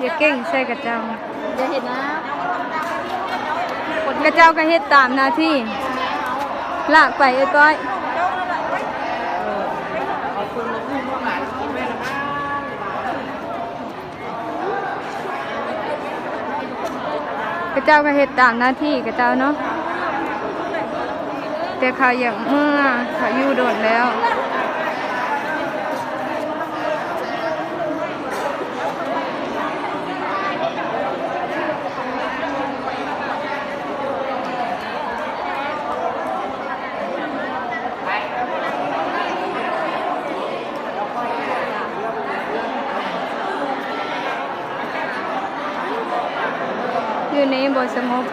อย่าเก่งใส่กระเจ้า อย่าเห็นนะ กระเจ้าก็เฮ็ดตามหน้าที่ลากไปไอ้ก้อยกระเจ้าก็เฮ็ดตามหน้าที่กระเจ้าเนาะแต่เขาอย่างเมื่อเขาอยู่โดดแล้วอยู่ในบ่สงบ